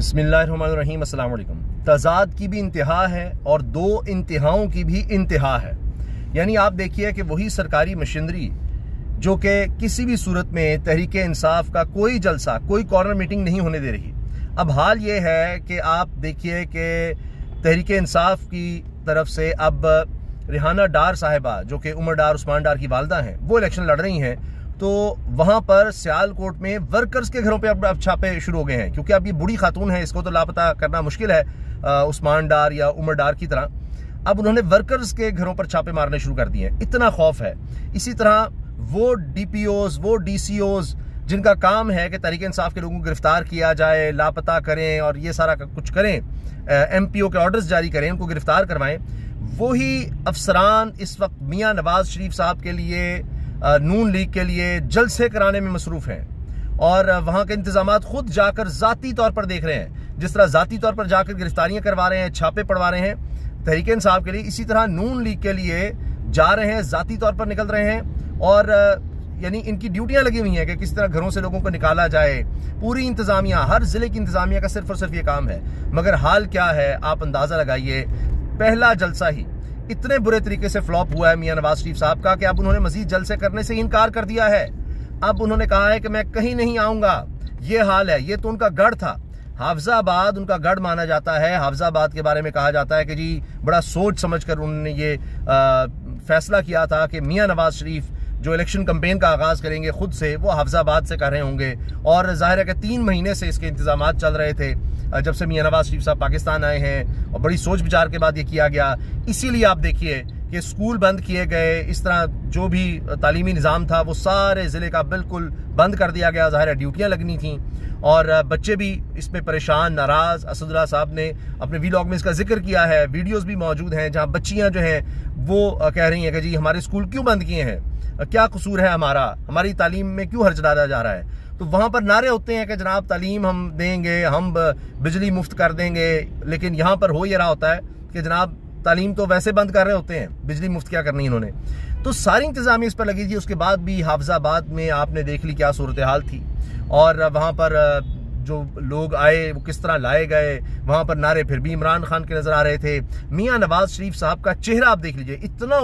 बिस्मिल्लाहिर्रहमानिर्रहीम। अस्सलाम वालेकुम। तज़ाद की भी इंतहा है और दो इंतहाओं की भी इंतहा है। यानी आप देखिए कि वही सरकारी मशीनरी जो कि किसी भी सूरत में तहरीक इंसाफ का कोई जलसा, कोई कॉर्नर मीटिंग नहीं होने दे रही। अब हाल ये है कि आप देखिए कि तहरीक इंसाफ की तरफ से अब रिहाना डार साहिबा जो कि उमर डार उस्मान डार की वालदा हैं, वो इलेक्शन लड़ रही हैं। तो वहां पर सियालकोट में वर्कर्स के घरों पे अब छापे शुरू हो गए हैं, क्योंकि अब ये बूढ़ी खातून है, इसको तो लापता करना मुश्किल है उस्मान डार या उमर डार की तरह। अब उन्होंने वर्कर्स के घरों पर छापे मारने शुरू कर दिए हैं, इतना खौफ है। इसी तरह वो डीपीओज, वो डीसीओज जिनका काम है कि तहरीक इंसाफ के लोगों को गिरफ्तार किया जाए, लापता करें और ये सारा कुछ करें, एमपीओ के ऑर्डर्स जारी करें, उनको गिरफ्तार करवाएं, वही अफसरान इस वक्त मियां नवाज शरीफ साहब के लिए, नून लीग के लिए जलसे कराने में मसरूफ हैं और वहां के इंतजामात खुद जाकर जाती तौर पर देख रहे हैं। जिस तरह जाती तौर पर जाकर गिरफ्तारियां करवा रहे हैं, छापे पड़वा रहे हैं तहरीक इंसाफ के लिए, इसी तरह नून लीग के लिए जा रहे हैं, जाती तौर पर निकल रहे हैं और यानी इनकी ड्यूटियां लगी हुई हैं कि किस तरह घरों से लोगों को निकाला जाए। पूरी इंतजामिया, हर जिले की इंतजामिया का सिर्फ और सिर्फ ये काम है। मगर हाल क्या है आप अंदाजा लगाइए, पहला जलसा ही इतने बुरे तरीके से फ्लॉप हुआ है मियां नवाज शरीफ साहब का कि अब उन्होंने मजीद जलसे करने से इनकार कर दिया है। अब उन्होंने कहा है कि मैं कहीं नहीं आऊंगा। ये हाल है, ये तो उनका गढ़ था, हाफजाबाद उनका गढ़ माना जाता है। हाफजाबाद के बारे में कहा जाता है कि जी बड़ा सोच समझकर उन्होंने ये फैसला किया था कि मियां नवाज शरीफ जो इलेक्शन कैंपेन का आगाज करेंगे खुद से, वो हाफजाबाद से कर रहे होंगे। और जाहिर है कि 3 महीने से इसके इंतजामात चल रहे थे जब से मियां नवाज शरीफ साहब पाकिस्तान आए हैं, और बड़ी सोच विचार के बाद ये किया गया। इसीलिए आप देखिए कि स्कूल बंद किए गए, इस तरह जो भी तालीमी निज़ाम था वो सारे ज़िले का बिल्कुल बंद कर दिया गया। ज़ाहिर है ड्यूटियाँ लगनी थी और बच्चे भी इसमें परेशान, नाराज़। असदुल्ला साहब ने अपने वीलॉग में इसका जिक्र किया है, वीडियोज़ भी मौजूद हैं जहाँ बच्चियाँ जो हैं वो कह रही हैं कि जी हमारे स्कूल क्यों बंद किए हैं, क्या कसूर है हमारा, हमारी तालीम में क्यों खर्च डाला जा रहा है। तो वहाँ पर नारे होते हैं कि जनाब तालीम हम देंगे, हम बिजली मुफ्त कर देंगे, लेकिन यहाँ पर हो ये रहा होता है कि जनाब तालीम तो वैसे बंद कर रहे होते हैं, बिजली मुफ्त क्या करनी इन्होंने। तो सारी इंतजामिया इस पर लगी थी। उसके बाद भी हाफजाबाद में आपने देख ली क्या सूरत हाल थी और वहाँ पर जो लोग आए वो किस तरह लाए गए। वहाँ पर नारे फिर भी इमरान खान के नजर आ रहे थे। मियां नवाज शरीफ साहब का चेहरा आप देख लीजिए, इतना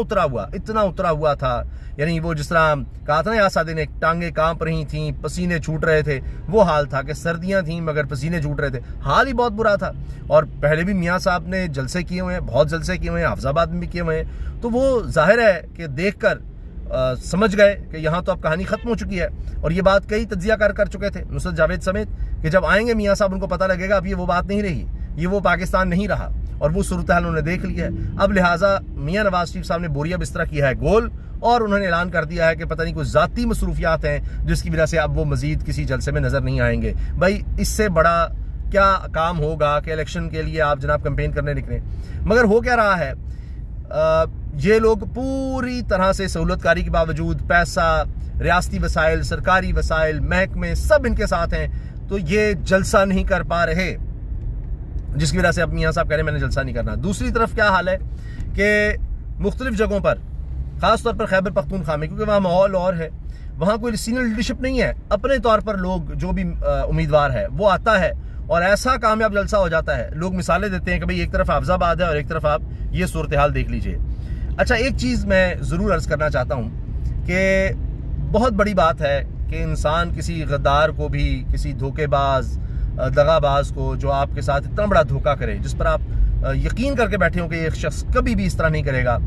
उतरा हुआ था। यानी वो जिस तरह कहा था ना यासादी ने, टांगे कांप रही थी, पसीने छूट रहे थे, वो हाल था कि सर्दियां थी मगर पसीने छूट रहे थे। हाल ही बहुत बुरा था। और पहले भी मियां साहब ने जलसे किए हुए हैं, बहुत जलसे किए हुए हैं, हाफजाबाद में भी किए हुए हैं। तो वो जाहिर है कि देख कर समझ गए कि यहाँ तो अब कहानी खत्म हो चुकी है। और ये बात कई तज्जियाकार कर चुके थे, नुसरत जावेद समेत, कि जब आएंगे मियां साहब उनको पता लगेगा अब ये वो बात नहीं रही, ये वो पाकिस्तान नहीं रहा। और वो सूरत हाल उन्होंने देख लिया है। अब लिहाजा मियां नवाज शरीफ साहब ने बोरिया बिस्तरा किया है गोल और उन्होंने ऐलान कर दिया है कि पता नहीं कुछ जाती मसरूफियात हैं जिसकी वजह से अब वो मजीद किसी जलसे में नजर नहीं आएंगे। भाई इससे बड़ा क्या काम होगा कि इलेक्शन के लिए आप जनाब कैंपेन करने निकले। मगर हो क्या रहा है, ये लोग पूरी तरह से सहूलतकारी के बावजूद पैसा, रियासती वसाइल, सरकारी वसाइल, महकमे सब इनके साथ हैं, तो ये जलसा नहीं कर पा रहे, जिसकी वजह से अब मियां साहब कह रहे हैं मैंने जलसा नहीं करना। दूसरी तरफ क्या हाल है कि मुख्तलिफ जगहों पर, खासतौर पर खैबर पख्तूनख्वा में, क्योंकि वहाँ माहौल और है, वहाँ कोई सीनियर लीडरशिप नहीं है, अपने तौर पर लोग जो भी उम्मीदवार है वो आता है और ऐसा कामयाब जलसा हो जाता है। लोग मिसालें देते हैं कि भाई एक तरफ हाफजाबाद है और एक तरफ आप ये सूरत हाल देख लीजिए। अच्छा, एक चीज़ मैं ज़रूर अर्ज़ करना चाहता हूँ कि बहुत बड़ी बात है कि इंसान किसी गद्दार को भी, किसी धोखेबाज, दगाबाज को जो आपके साथ इतना बड़ा धोखा करे, जिस पर आप यकीन करके बैठे हो कि एक शख्स कभी भी इस तरह नहीं करेगा,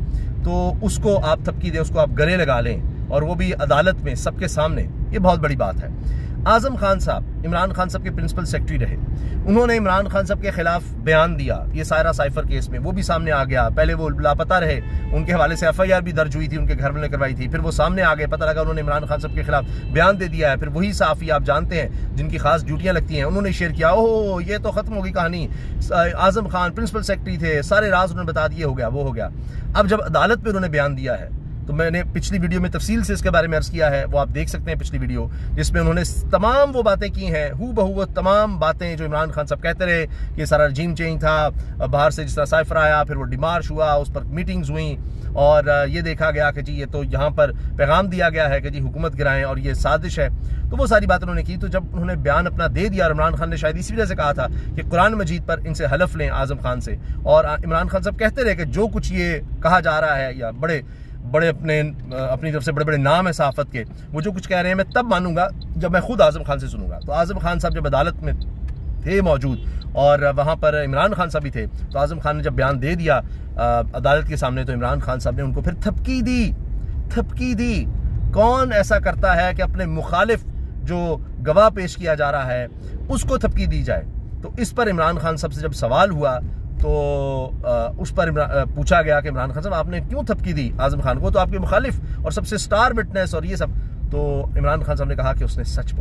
तो उसको आप थपकी दें, उसको आप गले लगा लें, और वो भी अदालत में सबके सामने, ये बहुत बड़ी बात है। आजम खान साहब इमरान खान साहब के प्रिंसिपल सेक्रेटरी रहे, उन्होंने इमरान खान साहब के खिलाफ बयान दिया ये सायरा साइफर केस में, वो भी सामने आ गया। पहले वो लापता रहे, उनके हवाले से FIR भी दर्ज हुई थी, उनके घर में करवाई थी, फिर वो सामने आ गए, पता लगा उन्होंने इमरान खान साहब के खिलाफ बयान दे दिया है। फिर वही साफ़ी आप जानते हैं जिनकी खास ड्यूटियाँ लगती हैं, उन्होंने शेयर किया, ओह ये तो खत्म हो गई कहानी, आजम खान प्रिंसिपल सेक्रेटरी थे, सारे राज उन्होंने बता दिए, हो गया वो हो गया। अब जब अदालत में उन्होंने बयान दिया है तो मैंने पिछली वीडियो में तफसील से इसके बारे में अर्ज किया है, वो आप देख सकते हैं पिछली वीडियो, जिसमें उन्होंने तमाम वो बातें की हैं, हू बहू वो तमाम बातें जो इमरान खान साहब कहते रहे कि सारा रजीम चेंज था, बाहर से जिस तरह साइफर आया, फिर वो डिमार्श हुआ, उस पर मीटिंग्स हुई और ये देखा गया कि जी ये तो यहाँ पर पैगाम दिया गया है कि जी हुकूमत गिराएं और ये साजिश है। तो वो सारी बातें उन्होंने की। तो जब उन्होंने बयान अपना दे दिया, और इमरान खान ने शायद इसी वजह से कहा था कि कुरान मजीद पर इनसे हलफ लें आजम खान से, और इमरान खान साहब कहते रहे कि जो कुछ ये कहा जा रहा है या बड़े अपनी तरफ से बड़े बड़े नाम है सहाफत के, वो जो कुछ कह रहे हैं मैं तब मानूंगा जब मैं खुद आजम खान से सुनूंगा। तो आजम खान साहब जब अदालत में थे मौजूद और वहाँ पर इमरान खान साहब भी थे, तो आजम खान ने जब बयान दे दिया अदालत के सामने, तो इमरान खान साहब ने उनको फिर थपकी दी। कौन ऐसा करता है कि अपने मुखालिफ जो गवाह पेश किया जा रहा है उसको थपकी दी जाए? तो इस पर इमरान खान साहब से जब सवाल हुआ तो उस पर पूछा गया कि इमरान खान साहब आपने क्यों थपकी दी आजम खान को, तो आपके मुखालिफ और सबसे स्टार विटनेस और ये सब। तो इमरान खान साहब ने कहा कि उसने सच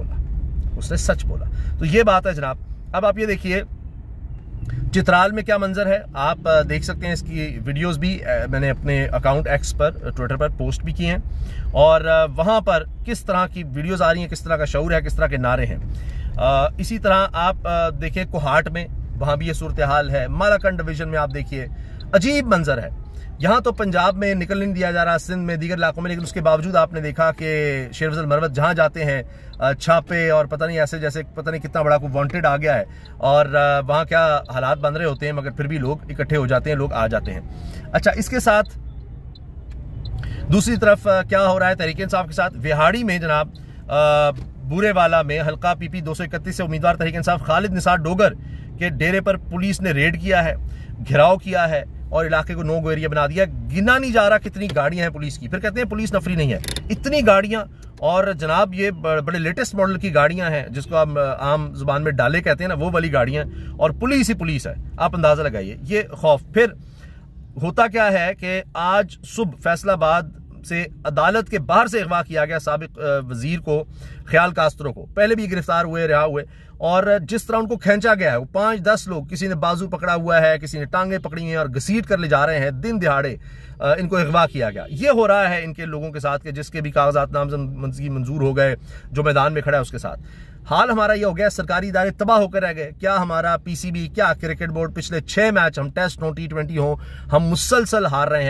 बोला। तो ये बात है जनाब। अब आप ये देखिए चित्राल में क्या मंजर है, आप देख सकते हैं। इसकी वीडियोस भी मैंने अपने अकाउंट एक्स पर, ट्विटर पर पोस्ट भी किए हैं, और वहाँ पर किस तरह की वीडियोस आ रही हैं, किस तरह का शऊर है, किस तरह के नारे हैं। इसी तरह आप देखिए कोहाट में, वहाँ भी ये सूरत हाल है। मालाकंड डिवीजन में आप देखिए अजीब मंजर है। यहाँ तो पंजाब में निकलने नहीं दिया जा रहा, सिंध में, दीगर इलाकों में, लेकिन उसके बावजूद आपने देखा कि शेर अफजल मरवत जहाँ जाते हैं छापे और पता नहीं ऐसे जैसे पता नहीं कितना बड़ा कोई वांटेड आ गया है, और वहाँ क्या हालात बन रहे होते हैं, मगर फिर भी लोग इकट्ठे हो जाते हैं, लोग आ जाते हैं। अच्छा, इसके साथ दूसरी तरफ क्या हो रहा है तहरीक इंसाफ के साथ? विहाड़ी में जनाब बूरेवाला में हल्का PP 231 से उम्मीदवार तहरीक इंसाफ खालिद निसार डोगर के डेरे पर पुलिस ने रेड किया है, घेराव किया है और इलाके को नो गो एरिया बना दिया। गिना नहीं जा रहा कितनी गाड़ियां हैं पुलिस की। फिर कहते हैं पुलिस नफरी नहीं है, इतनी गाड़ियां। और जनाब ये बड़े लेटेस्ट मॉडल की गाड़ियां हैं, जिसको आप आम जुबान में डाले कहते हैं ना, वो वाली गाड़ियां, और पुलिस ही पुलिस है। आप अंदाजा लगाइए ये खौफ। फिर होता क्या है कि आज सुबह फैसलाबाद से अदालत के बाहर से अगवा किया गया साबिक वजीर को, ख्याल कास्त्रो को। पहले भी गिरफ्तार हुए, रिहा हुए, और जिस तरह उनको खींचा गया है, वो 5-10 लोग, किसी ने बाजू पकड़ा हुआ है, किसी ने टांगे पकड़ी हैं और घसीट कर ले जा रहे हैं, दिन दिहाड़े इनको अगवा किया गया। ये हो रहा है इनके लोगों के साथ कि जिसके भी कागजात नामजदगी मंजूर हो गए, जो मैदान में खड़ा है उसके साथ। हाल हमारा ये हो गया, सरकारी इदारे तबाह होकर रह गए। क्या हमारा PCB, क्या क्रिकेट बोर्ड, पिछले 6 मैच, हम टेस्ट हो, T20 हो, हम मुसलसल हार रहे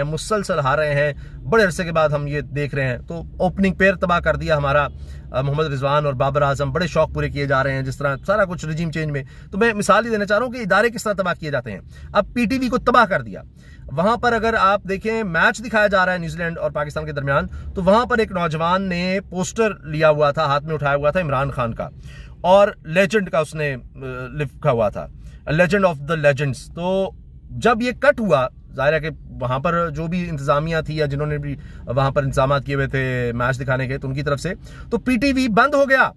हैं। बड़े अरसे के बाद हम ये देख रहे हैं। तो ओपनिंग पेयर तबाह कर दिया हमारा मोहम्मद रिजवान और बाबर आजम। बड़े शौक पूरे किए जा रहे हैं, जिस तरह सारा कुछ रजीम चेंज में। तो मैं मिसाल ही देना चाह रहा हूं कि इदारे किस तरह तबाह किए जाते हैं। अब PTV को तबाह कर दिया। वहां पर अगर आप देखें, मैच दिखाया जा रहा है न्यूजीलैंड और पाकिस्तान के दरमियान, तो वहां पर एक नौजवान ने पोस्टर लिया हुआ था, हाथ में उठाया हुआ था इमरान खान का, और लेजेंड का उसने लिखा हुआ था, लेजेंड ऑफ द लेजेंड्स। तो जब ये कट हुआ, जाहिर है कि वहां पर जो भी इंतजामिया थी या जिन्होंने भी वहां पर इंतजाम किए हुए थे मैच दिखाने के, तो उनकी तरफ से तो PTV बंद हो गया,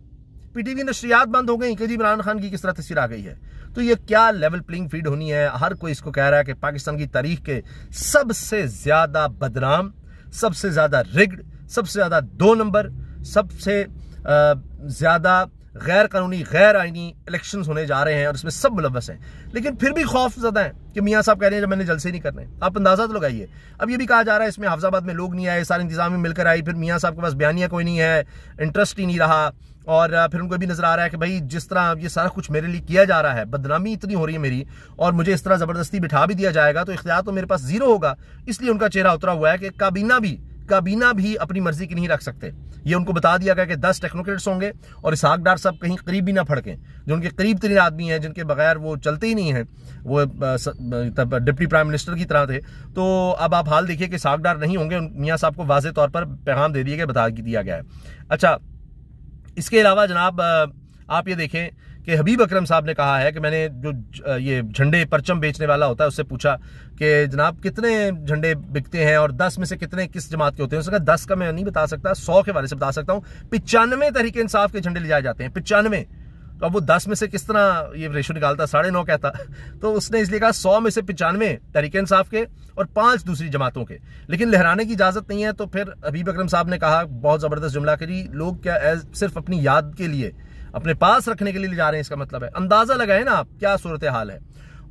PTV नशरियात बंद हो गई कि जी इमरान खान की किस तरह तस्वीर आ गई है। तो ये क्या लेवल प्लेइंग फील्ड होनी है? हर कोई इसको कह रहा है कि पाकिस्तान की तारीख के सबसे ज्यादा बदनाम, सबसे ज्यादा रिग्ड, सबसे ज्यादा 2 नंबर, सबसे ज्यादा गैर कानूनी, गैर आईनी इलेक्शंस होने जा रहे हैं, और इसमें सब मुलव्वस हैं। लेकिन फिर भी खौफ ज्यादा है कि मियाँ साहब कह रहे हैं जब मैंने जलसे नहीं करने। आप अंदाजा तो लगाइए। अब ये भी कहा जा रहा है इसमें हाफिजाबाद में लोग नहीं आए, सारे इंतजामी मिलकर आई, फिर मियाँ साहब के पास बयानिया कोई नहीं है, इंटरेस्ट ही नहीं रहा, और फिर उनको भी नजर आ रहा है कि भाई जिस तरह ये सारा कुछ मेरे लिए किया जा रहा है, बदनामी इतनी हो रही है मेरी, और मुझे इस तरह जबरदस्ती बिठा भी दिया जाएगा, तो इख्तियार तो मेरे पास जीरो होगा। इसलिए उनका चेहरा उतरा हुआ है कि काबीना भी अपनी मर्जी की नहीं रख सकते। ये उनको बता दिया गया कि 10 टेक्नोक्रेट्स होंगे, और इसहाक डार साहब कहीं करीब भी ना फड़कें, जो उनके करीब तरीन आदमी हैं, जिनके बगैर वो चलते ही नहीं हैं, वो तब डिप्टी प्राइम मिनिस्टर की तरह थे। तो अब आप हाल देखिए कि इसहाक डार नहीं होंगे। मियाँ साहब को वाज़ेह तौर पर पैगाम दे दिया गया, बता दिया गया है। अच्छा, इसके अलावा जनाब आप ये देखें कि हबीब अकरम साहब ने कहा है कि मैंने जो ये झंडे परचम बेचने वाला होता है उससे पूछा कि जनाब कितने झंडे बिकते हैं और 10 में से कितने किस जमात के होते हैं। उसने कहा 10 का मैं नहीं बता सकता, 100 के बारे से बता सकता हूँ। 95 तहरीक इंसाफ के झंडे ले जाए जाते हैं, 95। तो अब वो 10 में से किस तरह ये रेशो निकालता, 9.5 कहता। तो उसने इसलिए कहा 100 में से 95 तहरीक इंसाफ के और 5 दूसरी जमातों के, लेकिन लहराने की इजाजत नहीं है। तो फिर हबीब अकरम साहब ने कहा बहुत जबरदस्त जुमला कि लोग क्या सिर्फ अपनी याद के लिए, अपने पास रखने के लिए ले जा रहे हैं, इसका मतलब है। अंदाजा लगाए ना आप क्या सूरत हाल है।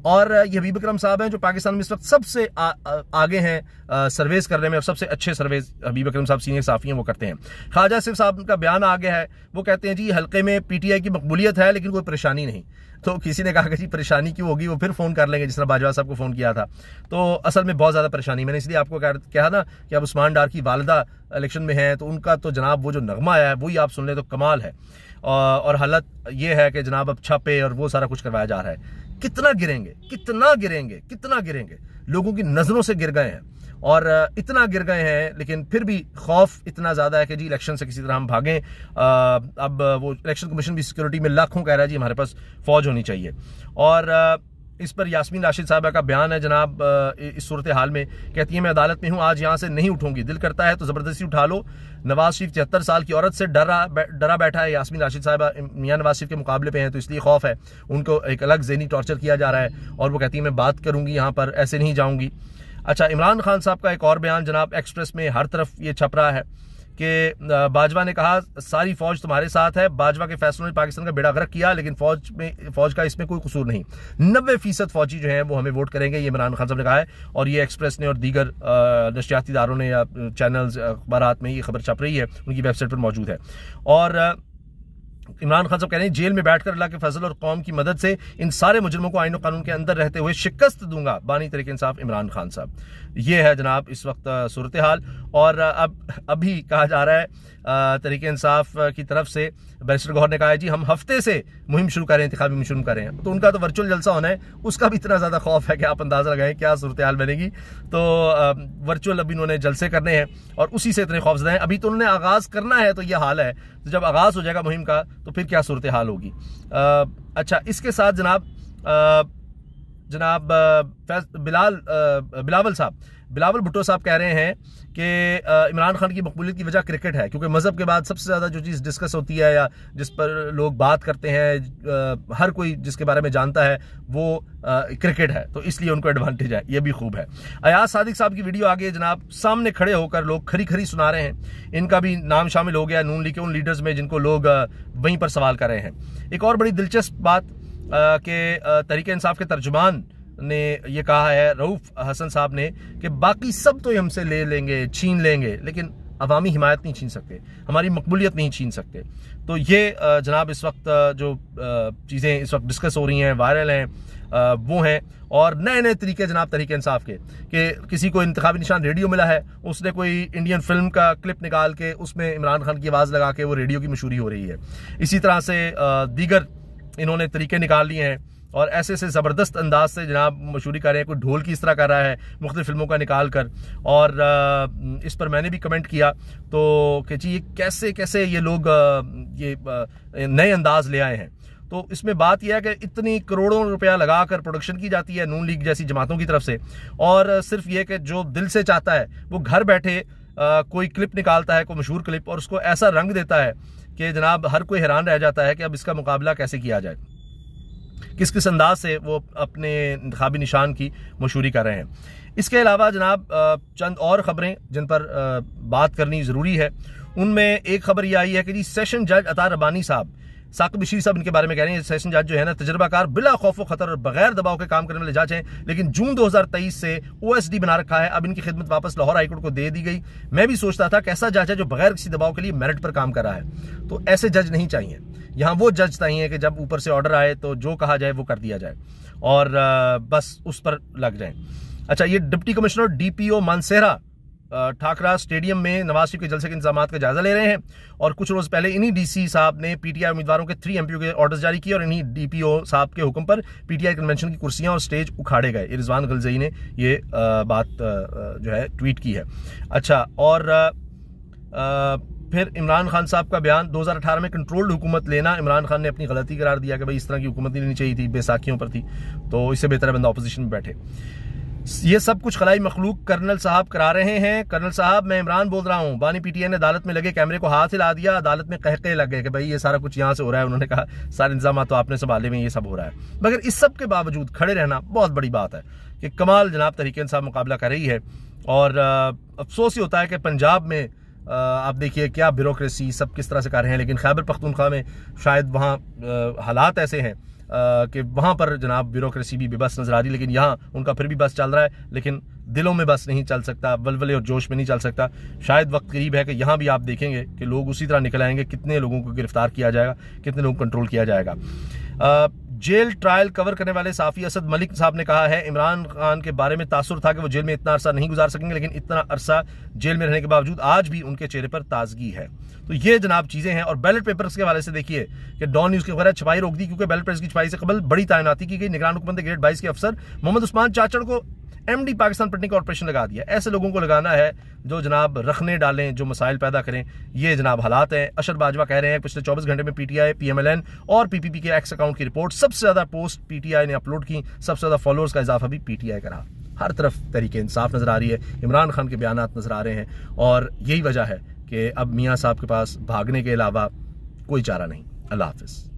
और ये हबीब अकरम साहब हैं जो पाकिस्तान में इस वक्त सबसे आगे हैं सर्वेस करने में, और सबसे अच्छे सर्वेस हबीब अकरम साहब सीनियर साफी हैं वो करते हैं। ख्वाजा आसिफ साहब का बयान आ गया है, वो कहते हैं जी हल्के में पीटीआई की मकबूलियत है लेकिन कोई परेशानी नहीं। तो किसी ने कहा कि जी परेशानी क्यों होगी, वो फिर फोन कर लेंगे, जिस तरह बाजवा साहब को फोन किया था। तो असल में बहुत ज्यादा परेशानी, मैंने इसलिए आपको कहा ना कि अब उस्मान डार की वालिदा इलेक्शन में है, तो उनका तो जनाब वो जो नगमा आया है वही आप सुन ले तो कमाल है। और हालत ये है कि जनाब अब छापे और वो सारा कुछ करवाया जा रहा है। कितना गिरेंगे, कितना गिरेंगे, कितना गिरेंगे, लोगों की नजरों से गिर गए हैं, और इतना गिर गए हैं, लेकिन फिर भी खौफ इतना ज्यादा है कि जी इलेक्शन से किसी तरह हम भागें। अब वो इलेक्शन कमीशन भी सिक्योरिटी में लाखों कह रहा है जी हमारे पास फौज होनी चाहिए। और इस पर यास्मीन राशिद साहबा का बयान है जनाब, इस सूरत हाल में कहती है मैं अदालत में हूं, आज यहां से नहीं उठूंगी, दिल करता है तो जबरदस्ती उठा लो। नवाज शरीफ 73 साल की औरत से डरा बैठा है। यास्मीन राशिद साहबा मियां नवाज शरीफ के मुकाबले पे हैं, तो इसलिए खौफ है, उनको एक अलग ज़हनी टॉर्चर किया जा रहा है, और वो कहती है मैं बात करूंगी यहाँ पर, ऐसे नहीं जाऊंगी। अच्छा, इमरान खान साहब का एक और बयान जनाब, एक्सप्रेस में हर तरफ ये छप रहा है कि बाजवा ने कहा सारी फौज तुम्हारे साथ है, बाजवा के फैसलों ने पाकिस्तान का बेड़ा गर्क किया, लेकिन फौज का इसमें कोई कसूर नहीं, 90% फौजी जो हैं वो हमें वोट करेंगे, ये इमरान खान साहब ने कहा है। और ये एक्सप्रेस ने और दीगर नशियाती इदारों ने या चैनल्स अखबारात में ये खबर छप रही है, उनकी वेबसाइट पर मौजूद है। और इमरान खान साहब कह रहे हैं जेल में बैठकर अल्लाह के फजल और कौम की मदद से इन सारे मुजरिमों को आईन और कानून के अंदर रहते हुए शिकस्त दूंगा, बानी तरीके इंसाफ इमरान खान साहब। ये है जनाब इस वक्त सूरत हाल। और अभी कहा जा रहा है तरीके इंसाफ की तरफ से, बैरिस्टर गौहर ने कहा है जी हम हफ्ते से मुहिम शुरू करें, इंतखाबी मुहिम शुरू करें। तो उनका तो वर्चुअल जलसा होना है, उसका भी इतना ज्यादा खौफ है कि आप अंदाजा लगाएं क्या सूरत हाल बनेगी। तो वर्चुअल अभी उन्होंने जलसे करने हैं और उसी से इतने खौफजदा हैं। अभी तो उन्होंने आगाज करना है, तो यह हाल है, तो जब आगाज हो जाएगा मुहिम का तो फिर क्या सूरत हाल होगी। अच्छा, इसके साथ जनाब बिलावल भुट्टो साहब कह रहे हैं कि इमरान खान की मकबूलियत की वजह क्रिकेट है, क्योंकि मजहब के बाद सबसे ज्यादा जो चीज़ डिस्कस होती है या जिस पर लोग बात करते हैं, हर कोई जिसके बारे में जानता है वो क्रिकेट है, तो इसलिए उनको एडवांटेज है। ये भी खूब है। अयाज सादिक साहब की वीडियो आगे जनाब, सामने खड़े होकर लोग खरी खरी सुना रहे हैं, इनका भी नाम शामिल हो गया नून लीग के उन लीडर्स में जिनको लोग वहीं पर सवाल कर रहे हैं। एक और बड़ी दिलचस्प बात कि तहरीक इंसाफ के तर्जुमान ने ये कहा है, रऊफ हसन साहब ने, कि बाकी सब तो हमसे ले लेंगे, छीन लेंगे, लेकिन अवामी हिमायत नहीं छीन सकते, हमारी मकबूलियत नहीं छीन सकते। तो ये जनाब इस वक्त जो चीज़ें इस वक्त डिस्कस हो रही हैं, वायरल हैं, वो हैं। और नए नए तरीके जनाब तहरीक इंसाफ के, कि किसी को इंतखाबी निशान रेडियो मिला है, उसने कोई इंडियन फिल्म का क्लिप निकाल के उसमें इमरान खान की आवाज़ लगा के वो रेडियो की मशहूरी हो रही है। इसी तरह से दीगर इन्होंने तरीके निकाल लिए हैं और ऐसे से ज़बरदस्त अंदाज से जनाब मशहूरी कर रहे हैं। कोई ढोल की इस तरह कर रहा है मुख्तलिफ फिल्मों का निकाल कर, और इस पर मैंने भी कमेंट किया तो कि जी ये कैसे कैसे ये लोग ये नए अंदाज ले आए हैं। तो इसमें बात यह है कि इतनी करोड़ों रुपया लगाकर प्रोडक्शन की जाती है नून लीग जैसी जमातों की तरफ से, और सिर्फ ये कि जो दिल से चाहता है वो घर बैठे कोई क्लिप निकालता है, कोई मशहूर क्लिप, और उसको ऐसा रंग देता है कि जनाब हर कोई हैरान रह जाता है कि अब इसका मुकाबला कैसे किया जाए, किस किस अंदाज से वो अपने इंतखाबी निशान की मशहूरी कर रहे हैं। इसके अलावा जनाब चंद और खबरें जिन पर बात करनी ज़रूरी है, उनमें एक खबर यह आई है कि जी सेशन जज अता रबानी साहब, साकिब बशीर साहब इनके बारे में कह रहे हैं, सेशन जज जो है ना तजर्बाकार, बिला खौफ व खतर और बगैर दबाव के काम करने वाले जज हैं, लेकिन जून 2023 से OSD बना रखा है। अब इनकी खिदमत वापस लाहौर हाईकोर्ट को दे दी गई। मैं भी सोचता था कैसा जज है जो बगैर किसी दबाव के लिए मेरिट पर काम कर रहा है, तो ऐसे जज नहीं चाहिए। यहाँ वो जज चाहिए कि जब ऊपर से ऑर्डर आए तो जो कहा जाए वो कर दिया जाए और बस उस पर लग जाए। अच्छा, ये deputy commissioner DPO Mansehra Thakra stadium में नवाज शरीफ के जलसे के इंतजामात का जायजा ले रहे हैं, और कुछ रोज पहले इन्हीं DC साहब ने PTI उम्मीदवारों के 3 MPO के ऑर्डर्स जारी किए, और इन्हीं DPO साहब के हुक्म पर PTI कन्वेंशन की कुर्सियां और स्टेज उखाड़े गए। रिजवान गलजई ने ये बात जो है ट्वीट की है। अच्छा, और फिर इमरान खान साहब का बयान, 2018 में कंट्रोल्ड हुकूमत लेना इमरान खान ने अपनी गलती करार दिया कि भाई इस तरह की हुकूमत नहीं लेनी चाहिए थी, बेसाखियों पर थी, तो इससे बेहतर है बंदा अपोजिशन में बैठे। ये सब कुछ खलाई मखलूक कर्नल साहब करा रहे हैं। कर्नल साहब, मैं इमरान बोल रहा हूँ। बानी PTI ने अदालत में लगे कैमरे को हाथ हिला दिया, अदालत में कहके लग गए कि भाई ये सारा कुछ यहाँ से हो रहा है। उन्होंने कहा सारे इंतजाम तो आपने संभाले में, ये सब हो रहा है। मगर इस सब के बावजूद खड़े रहना बहुत बड़ी बात है कि कमाल जनाब तहरीक इंसाफ मुकाबला कर रही है। और अफसोस ही होता है कि पंजाब में आप देखिए क्या ब्यूरोक्रेसी सब किस तरह से कर रहे हैं, लेकिन खैबर पख्तूनख्वा में शायद वहाँ हालात ऐसे हैं कि वहाँ पर जनाब ब्यूरोक्रेसी भी बेबस नजर आ रही, लेकिन यहाँ उनका फिर भी बस चल रहा है, लेकिन दिलों में बस नहीं चल सकता, वलवले और जोश में नहीं चल सकता। शायद वक्त करीब है कि यहाँ भी आप देखेंगे कि लोग उसी तरह निकल आएंगे, कितने लोगों को गिरफ्तार किया जाएगा, कितने लोग कंट्रोल किया जाएगा। जेल ट्रायल कवर करने वाले साफ़ी असद मलिक साहब ने कहा है, इमरान खान के बारे में तासुर था कि वो जेल में इतना अरसा नहीं गुजार सकेंगे, लेकिन इतना अरसा जेल में रहने के बावजूद आज भी उनके चेहरे पर ताजगी है। तो ये जनाब चीज़ें हैं। और बैलेट पेपर्स के हवाले से देखिए कि डॉन न्यूज़ के खबर है छपाई रोक दी क्योंकि बैलेट पेपर्स की छपाई से कबल बड़ी तैनाती की गई। निगरान हुकूमत ग्रेड 22 के अफसर मोहम्मद उस्मान चाचड़ को MD पाकिस्तान पलटने का ऑपरेशन लगा दिया। ऐसे लोगों को लगाना है जो जनाब रखने डालें, जो मसाइल पैदा करें। ये जनाब हालात हैं। अशर बाजवा कह रहे हैं पिछले 24 घंटे में PTI, PMLN और PPP के एक्स अकाउंट की रिपोर्ट, सबसे ज्यादा पोस्ट PTI ने अपलोड की, सबसे ज्यादा फॉलोअर्स का इजाफा भी PTI का रहा। हर तरफ तरीके इंसाफ नजर आ रही है, इमरान खान के बयानात नजर आ रहे हैं, और यही वजह है कि अब मियाँ साहब के पास भागने के अलावा कोई चारा नहीं। अल्लाह हाफिज।